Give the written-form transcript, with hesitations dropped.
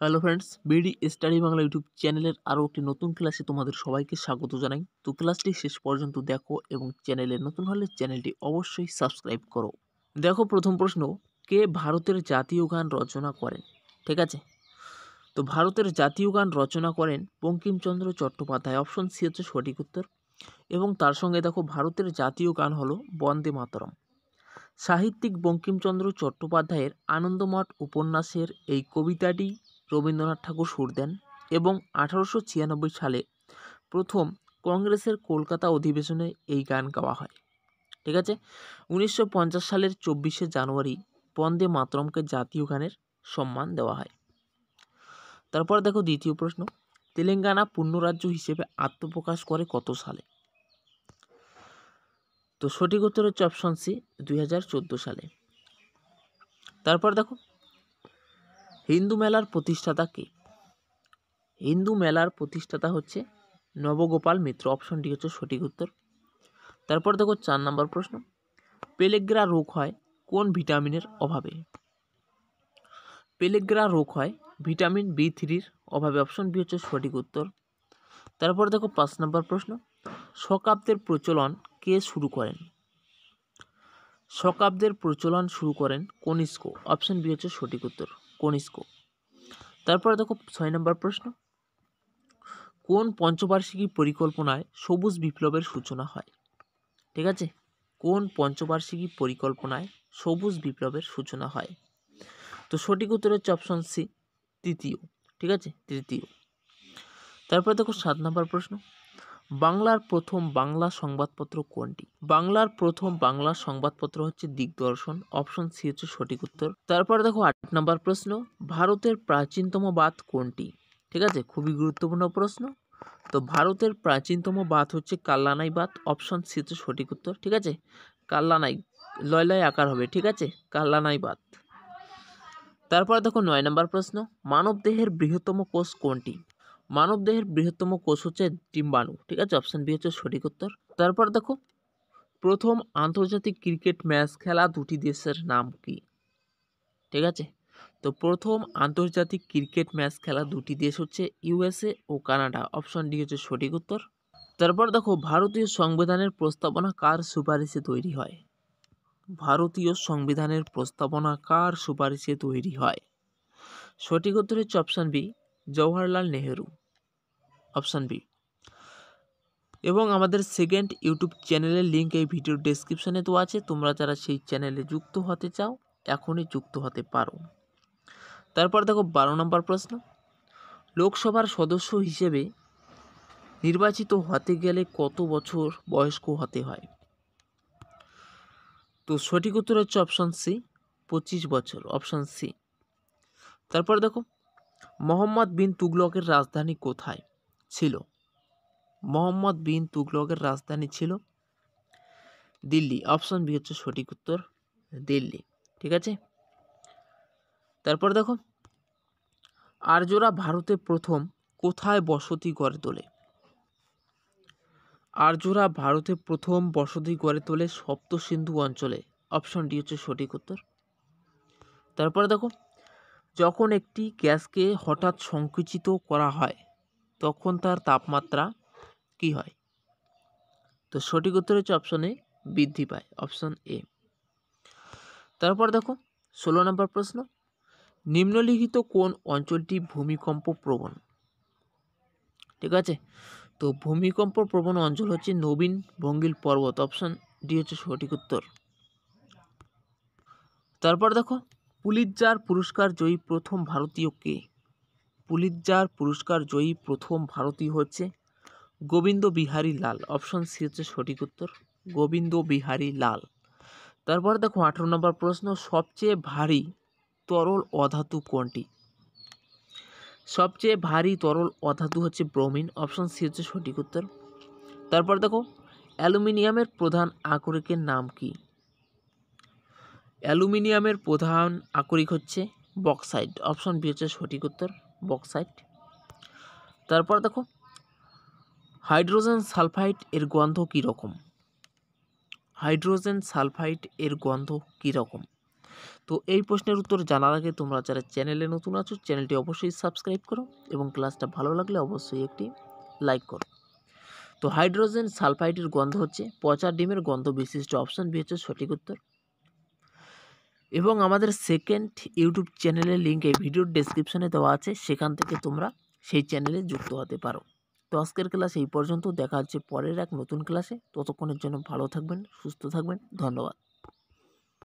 Hello friends, BD study Bangla YouTube চ্যানেলের আরও একটি নতুন ক্লাসে তোমাদের সবাইকে স্বাগত জানাই। তো ক্লাসটি শেষ পর্যন্ত দেখো এবং চ্যানেলে নতুন হলে চ্যানেলটি অবশ্যই সাবস্ক্রাইব করো। দেখো, প্রথম প্রশ্ন, কে ভারতের জাতীয় গান রচনা করেন? ঠিক আছে, তো ভারতের জাতীয় গান রচনা করেন বঙ্কিমচন্দ্র চট্টোপাধ্যায়। অপশন সি হচ্ছে সঠিক উত্তর। এবং তার সঙ্গে দেখো, ভারতের জাতীয় গান হলো বন্দে মাতরম। সাহিত্যিক বঙ্কিমচন্দ্র চট্টোপাধ্যায়ের আনন্দমঠ উপন্যাসের এই কবিতাটি রবীন্দ্রনাথ ঠাকুর সুর দেন এবং 1896 সালে প্রথম কংগ্রেসের কলকাতা অধিবেশনে এই গান গাওয়া হয়। ঠিক আছে, 1950 সালের 24শে জানুয়ারি বন্দে মাতরমকে জাতীয় গানের সম্মান দেওয়া হয়। তারপর দেখো দ্বিতীয় প্রশ্ন, তেলেঙ্গানা পূর্ণরাজ্য হিসেবে আত্মপ্রকাশ করে কত সালে? তো সঠিক উত্তর হচ্ছে অপশন সি, 2014 সালে। তারপর দেখো, হিন্দু মেলার প্রতিষ্ঠাতা কে? হিন্দু মেলার প্রতিষ্ঠাতা হচ্ছে নবগোপাল মিত্র। অপশন ডি হচ্ছে সঠিক উত্তর। তারপর দেখো 4 নম্বর প্রশ্ন, পেলেগ্রা রোগ হয় কোন ভিটামিনের অভাবে? পেলেগ্রা রোগ হয় ভিটামিন B3-র অভাবে। অপশন বি হচ্ছে সঠিক উত্তর। তারপর দেখো 5 নম্বর প্রশ্ন, শকাব্দের প্রচলন কে শুরু করেন? শকাব্দের প্রচলন শুরু করেন কনিষ্ক। অপশন বি হচ্ছে সঠিক উত্তর, কনিষ্ক। তারপর দেখো 6 নম্বর প্রশ্ন, কোন পঞ্চবার্ষিকী পরিকল্পনায় সবুজ বিপ্লবের সূচনা হয়? ঠিক আছে, কোন পঞ্চবার্ষিকী পরিকল্পনায় সবুজ বিপ্লবের সূচনা হয়? তো সঠিক উত্তর হচ্ছে অপশন সি, তৃতীয়। ঠিক আছে, তৃতীয়। তারপর দেখো 7 নম্বর প্রশ্ন, বাংলার প্রথম বাংলা সংবাদপত্র কোনটি? বাংলার প্রথম বাংলা সংবাদপত্র হচ্ছে দিগদর্শন। অপশন সি হচ্ছে সঠিক উত্তর। তারপর দেখো 8 নম্বর প্রশ্ন, ভারতের প্রাচীনতম বাঁধ কোনটি? ঠিক আছে, খুবই গুরুত্বপূর্ণ প্রশ্ন। তো ভারতের প্রাচীনতম বাঁধ হচ্ছে কাল্লানাই বাঁধ। অপশন সি হচ্ছে সঠিক উত্তর। ঠিক আছে, কাল্লানাই, লয় লয় আকার হবে। ঠিক আছে, কাল্লানাই বাঁধ। তারপর দেখো 9 নম্বর প্রশ্ন, মানবদেহের বৃহত্তম কোষ কোনটি? মানবদেহের বৃহত্তম কোষ হচ্ছে ডিম্বাণু। ঠিক আছে, অপশন বি হচ্ছে সঠিক উত্তর। তারপর দেখো, প্রথম আন্তর্জাতিক ক্রিকেট ম্যাচ খেলা দুটি দেশের নাম কি? ঠিক আছে, তো প্রথম আন্তর্জাতিক ক্রিকেট ম্যাচ খেলা দুটি দেশ হচ্ছে USA ও কানাডা। অপশন ডি হচ্ছে সঠিক উত্তর। তারপর দেখো, ভারতীয় সংবিধানের প্রস্তাবনা কার সুপারিশে তৈরি হয়? ভারতীয় সংবিধানের প্রস্তাবনা কার সুপারিশে তৈরি হয়? সঠিক উত্তর হচ্ছে option B, Jawaharlal Nehru. Option B. এবং আমাদের সেকেন্ড ইউটিউব চ্যানেলের লিঙ্ক এই ভিডিওর ডেসক্রিপশনে তো আছে, তোমরা যারা সেই চ্যানেলে যুক্ত হতে চাও এখনই যুক্ত হতে পারো। তারপর দেখো 12 নম্বর প্রশ্ন, লোকসভার সদস্য হিসেবে নির্বাচিত হতে গেলে কত বছর বয়স্ক হতে হয়? তো সঠিক উত্তর হচ্ছে অপশন সি, 25 বছর। Option C. তারপর দেখো, মোহাম্মদ বিন তুগলকের রাজধানী কোথায় ছিল? মোহাম্মদ বিন তুগলকের রাজধানী ছিল দিল্লি। অপশন বি হচ্ছে সঠিক উত্তর, দিল্লি। ঠিক আছে। তারপর দেখো, আর্যরা ভারতে প্রথম কোথায় বসতি গড়ে তোলে? আর্যরা ভারতে প্রথম বসতি গড়ে তোলে সপ্তসিন্ধু অঞ্চলে। অপশন ডি হচ্ছে সঠিক উত্তর। তারপরে দেখো, যখন একটি গ্যাসকে হঠাৎ সংকুচিত করা হয় তখন তার তাপমাত্রা কি হয়? তো সঠিক উত্তর হচ্ছে অপশন এ, বৃদ্ধি পায়। Option A. তারপর দেখো 16 নম্বর প্রশ্ন, নিম্নলিখিত কোন অঞ্চলটি ভূমিকম্প প্রবণ? ঠিক আছে, তো ভূমিকম্প প্রবণ অঞ্চল হচ্ছে নবীন ভঙ্গিল পর্বত। অপশন ডি হচ্ছে সঠিক উত্তর। তারপর দেখো, পুলিৎজার পুরস্কার জয়ী প্রথম ভারতীয় কে? পুলিৎজার পুরস্কার জয়ী প্রথম ভারতীয় হচ্ছে গোবিন্দ বিহারী লাল। অপশন সি হচ্ছে সঠিক উত্তর, গোবিন্দ বিহারী লাল। তারপর দেখো 18 নম্বর প্রশ্ন, সবচেয়ে ভারী তরল অধাতু কোনটি? সবচেয়ে ভারী তরল অধাতু হচ্ছে ব্রোমিন। অপশন সি হচ্ছে সঠিক উত্তর। তারপর দেখো, অ্যালুমিনিয়ামের প্রধান আকরিকের নাম কি? অ্যালুমিনিয়ামের প্রধান আকরিক হচ্ছে বক্সাইট। অপশন বি হচ্ছে সঠিক উত্তর, বক্সাইট। তারপর দেখো, হাইড্রোজেন সালফাইড এর গন্ধ কী রকম? হাইড্রোজেন সালফাইড এর গন্ধ কী রকম? তো এই প্রশ্নের উত্তর জানার আগে তোমরা যারা চ্যানেলে নতুন আছো চ্যানেলটি অবশ্যই সাবস্ক্রাইব করো এবং ক্লাসটা ভালো লাগলে অবশ্যই একটি লাইক করো। তো হাইড্রোজেন সালফাইডের গন্ধ হচ্ছে পচা ডিমের গন্ধ বিশিষ্ট, অপশন বি হচ্ছে সঠিক উত্তর। এবং আমাদের সেকেন্ড ইউটিউব চ্যানেলের লিঙ্ক এই ভিডিওর ডেসক্রিপশনে দেওয়া আছে, সেখান থেকে তোমরা সেই চ্যানেলে যুক্ত হতে পারো। তো আজকের ক্লাস এই পর্যন্ত, দেখা হচ্ছে পরের এক নতুন ক্লাসে। ততক্ষণের জন্য ভালো থাকবেন, সুস্থ থাকবেন, ধন্যবাদ।